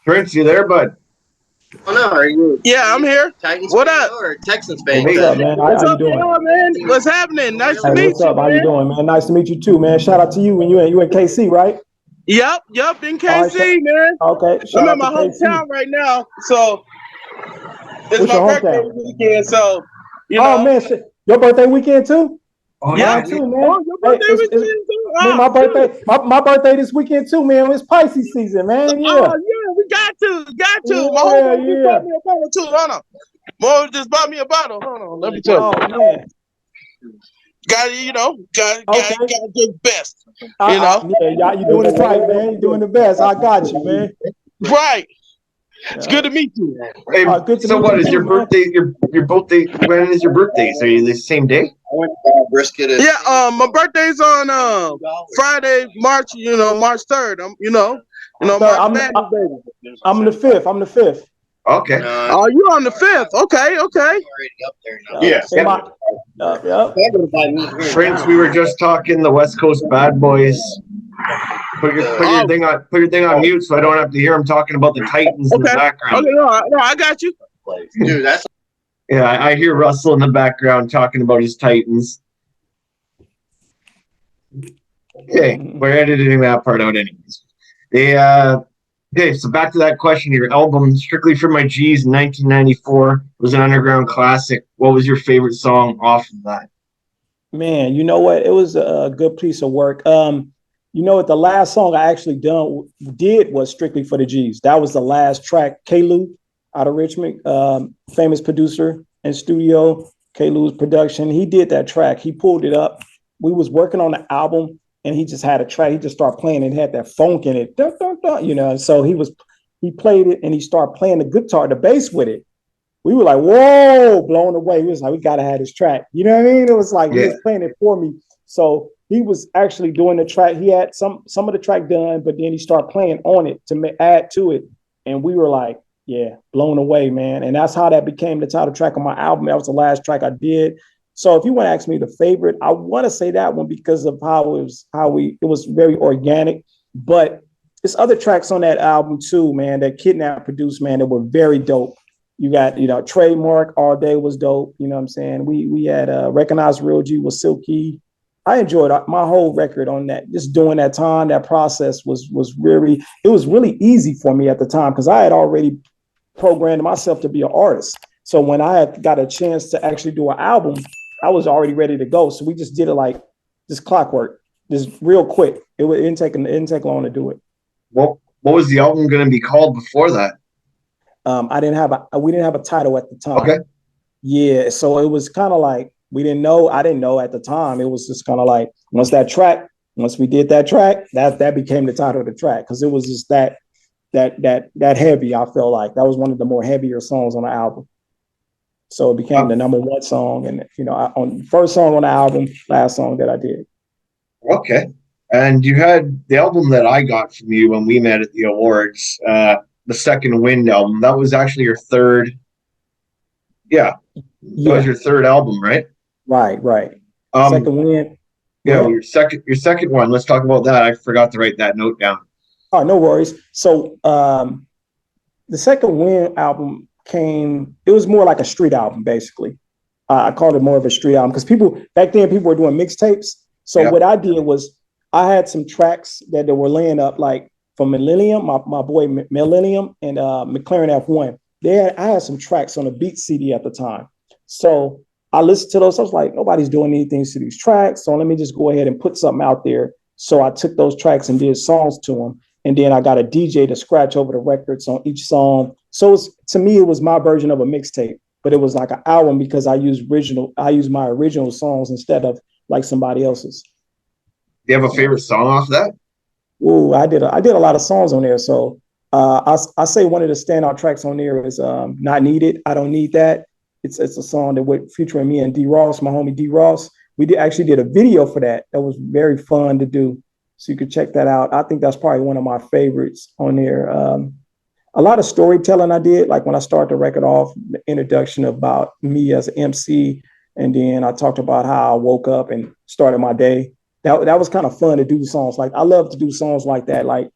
Prince, you there, bud? Oh no, are you? Yeah, I'm here. Titans What fan up? or Texans Hey, fan? what's up, man? What's How you up, doing? y'all, man? What's happening? Nice to Hey, meet what's you, up? How you man. doing, man? Nice to meet you too, man. Shout out to you. And you in KC, right? Yep, in All right, KC, man. okay. I'm Shout in out my to KC. hometown right now, so it's What's my your birthday hometown? weekend. So, Oh man, shit. Your birthday weekend too? Oh yeah. Mine too, man. Oh, your Hey, birthday it's weekend too? man, Oh, my good. birthday, my birthday this weekend too, man. It's Pisces season, man. Oh, Yeah, yeah, we got to. My yeah, homeboy just bought yeah. me a bottle too. Hold on. Mo just bought me a bottle. Hold on, let me tell you. Oh man. Got got Okay. to do best. You know, Yeah, you doing it right, man. You doing the best. I got you, man. right? It's good to meet you. Hey, Good to so meet what you is too, your man. birthday? Your birthday? When is your birthday? So you the same day? I went to brisket. Yeah, my birthday's on Friday, March 3rd. So March Madness, baby. I'm the fifth. I'm the fifth. Okay. Oh, you on the 5th? Okay. Already up there now. Yeah. Hey, yeah. They're gonna buy me here. Prince, we were just talking the West Coast Bad Boys. Put your thing on mute so I don't have to hear him talking about the Titans in the background. Okay, no, I got you. Dude, that's Yeah, I hear Russell in the background talking about his Titans. Okay, we're editing that part out anyways. Okay, so back to that question. Your album, Strictly for My G's in 1994, was an underground classic. What was your favorite song off of that? Man, you know what? It was a good piece of work. You know what? The last song I actually did was Strictly for the G's. That was the last track. K-Lou out of Richmond, famous producer and studio. K-Lou's production. He did that track. He pulled it up. We was working on the album, and he just had a track. He just started playing. It had that funk in it, dun, dun, dun, So he played it, and he started playing the guitar, the bass with it. We were like, whoa, blown away. He was like, we gotta have this track. You know what I mean? It was like he was playing it for me. So he was actually doing the track. He had some of the track done, but then he started playing on it to add to it. And we were like, yeah, blown away, man. And that's how that became the title track of my album. That was the last track I did. So if you want to ask me the favorite, I want to say that one because of how it was very organic. But there's other tracks on that album too, man, that Kidnap produced, man, that were very dope. You got, Trademark All Day was dope. You know what I'm saying? We had Recognize Real G was Silky. I enjoyed my whole record on that. Just doing that time, that process was really easy for me at the time because I had already programmed myself to be an artist. So when I had got a chance to actually do an album, I was already ready to go. So we just did it like just clockwork, just real quick. It didn't take long to do it. What was the album going to be called before that? We didn't have a title at the time. Okay. Yeah, so it was kind of like we didn't know. I didn't know at the time. It was just kind of like once we did that track, that became the title of the track because it was just that heavy. I feel like that was one of the more heavier songs on the album. So it became the number one song, and on first song on the album, last song that I did. Okay, and you had the album that I got from you when we met at the awards. The Second Wind album. That was actually your third. Yeah. That was your third album, right? Right. Second Wind. Yeah, your second one. Let's talk about that. I forgot to write that note down. Oh, no worries. So the Second Wind album it was more like a street album, basically. I called it more of a street album because back then people were doing mixtapes. So what I did was I had some tracks that were laying up like from Millennium, my boy Millennium and McLaren F1. I had some tracks on a beat CD at the time. So I listened to those. I was like, nobody's doing anything to these tracks. So let me just go ahead and put something out there. So I took those tracks and did songs to them. And then I got a DJ to scratch over the records on each song. So to me, it was my version of a mixtape, but it was like an album because I used my original songs instead of like somebody else's. Do you have a favorite song off that? Ooh, I did a lot of songs on there. So I say one of the standout tracks on there is Not Needed. I Don't Need That. It's a song that went featuring me and D Ross, my homie D Ross. We actually did a video for that. That was very fun to do. So you could check that out. I think that's probably one of my favorites on there. A lot of storytelling I did, like when I started the record off, the introduction about me as an MC. And then I talked about how I woke up and started my day. That was kind of fun to do songs like I love to do songs like that, like,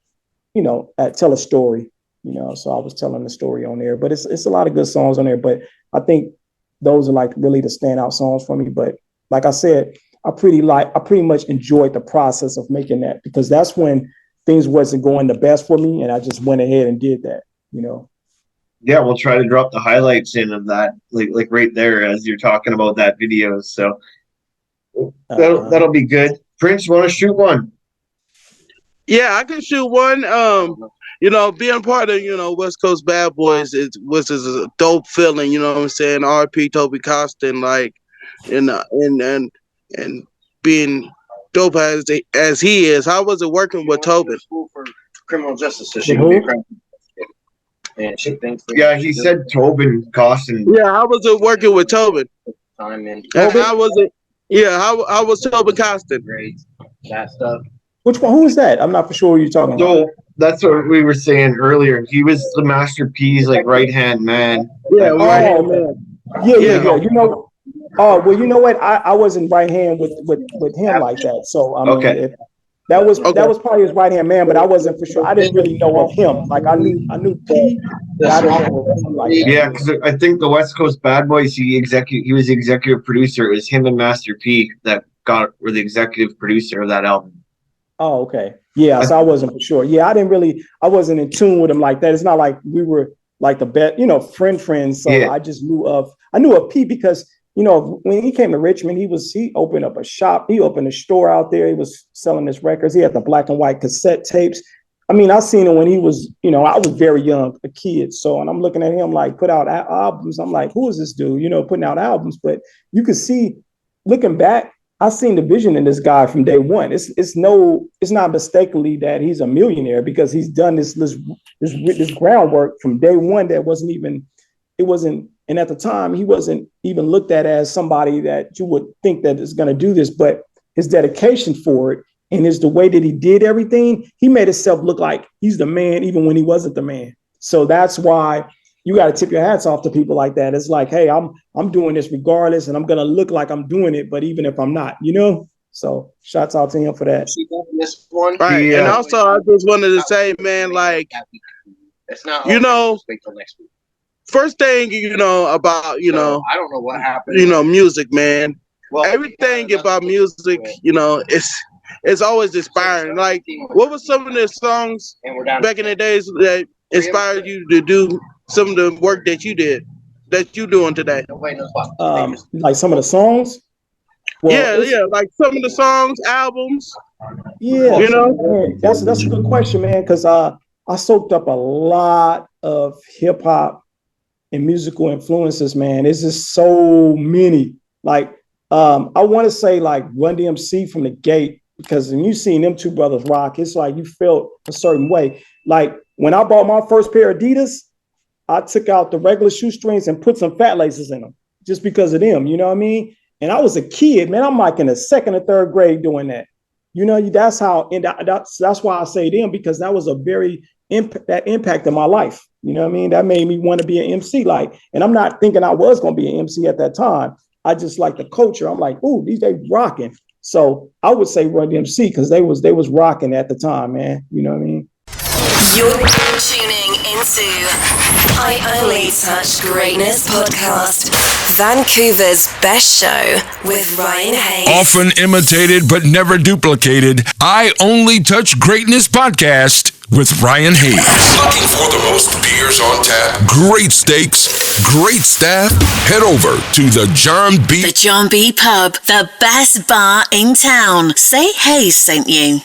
tell a story. you know, so I was telling the story on there, but it's a lot of good songs on there, but I think those are like really the standout songs for me. But like I said, I pretty much enjoyed the process of making that, because that's when things wasn't going the best for me. And I just went ahead and did that, you know? Yeah, we'll try to drop the highlights in of that, like right there as you're talking about that video. So that'll be good. Prince, you want to shoot one? Yeah, I can shoot one. You know, being part of, you know, West Coast Bad Boys was a dope feeling, you know what I'm saying? RP Toby Costin, like, and being dope as he is. How was it working with Tobin? School for criminal justice, so she can be a crime. And she thinks. Yeah, he said Tobin Costin. Yeah, how was it working with Tobin? Time and how was it? Yeah, how was Tobin Costin? grades, that stuff. Which one? Who is that? I'm not for sure who you're talking about. So that's what we were saying earlier. He was the Master P's like right-hand man. Yeah, Oh right. man, yeah. You know, well, you know what? I wasn't right hand with him like that. So I mean, Okay. that was probably his right hand man, but I wasn't for sure. I didn't really know of him. Like I knew P, but I didn't know of him like that. Yeah, because I think the West Coast Bad Boys, he was the executive producer. It was him and Master P that were the executive producer of that album. Oh, okay. Yeah, so I wasn't for sure. Yeah, I wasn't in tune with him like that. It's not like we were like the best, you know, friends. So Yeah. I knew of P because, you know, when he came to Richmond, he opened up a shop. He opened a store out there. He was selling his records. He had the black and white cassette tapes. I mean, I seen him when he was, you know, I was very young, a kid. So, and I'm looking at him like put out albums. I'm like, who is this dude? You know, putting out albums. But you could see, looking back, I seen the vision in this guy from day one. It's not mistakenly that he's a millionaire, because he's done this groundwork from day one that and at the time he wasn't even looked at as somebody that you would think that is going to do this, but his dedication for it and the way that he did everything, he made himself look like he's the man even when he wasn't the man. So that's why you got to tip your hats off to people like that. It's like, hey, I'm doing this regardless, and I'm gonna look like I'm doing it, but even if I'm not, you know. So, shouts out to him for that. This one, Right, Yeah. and also I just wanted to say, man, like, it's not. you know, wait till next week. first thing you know about, you know, I don't know what happened. you know, music, man. Well, Everything about music, you know, it's always inspiring. Like, what was some of the songs and we're down back in the days that inspired you to do some of the work that you did, that you doing today? Nobody knows what. Like some of the songs. Well, Yeah, like some of the songs, albums. Yeah, You know? man, that's a good question, man, because I soaked up a lot of hip hop and musical influences, man. It's just so many. Like, I want to say like Run DMC from the gate, because when you seen them two brothers rock, it's like you felt a certain way. Like when I bought my first pair of Adidas, I took out the regular shoestrings and put some fat laces in them just because of them. You know what I mean? And I was a kid, man. I'm like in the second or third grade doing that. You know, that's how, and that's why I say them, because that was a very that impacted my life. You know what I mean? That made me want to be an MC. Like, and I'm not thinking I was going to be an MC at that time. I just like the culture. I'm like, ooh, they rocking. So I would say Run DMC, because they was rocking at the time, man. You know what I mean? You're tuning into I Only Touch Greatness podcast, Vancouver's best show with Ryan Hayes. Often imitated but never duplicated, I Only Touch Greatness podcast with Ryan Hayes. Looking for the most beers on tap, great steaks, great staff? Head over to the John B. The John B. Pub, the best bar in town. Say Hayes sent you.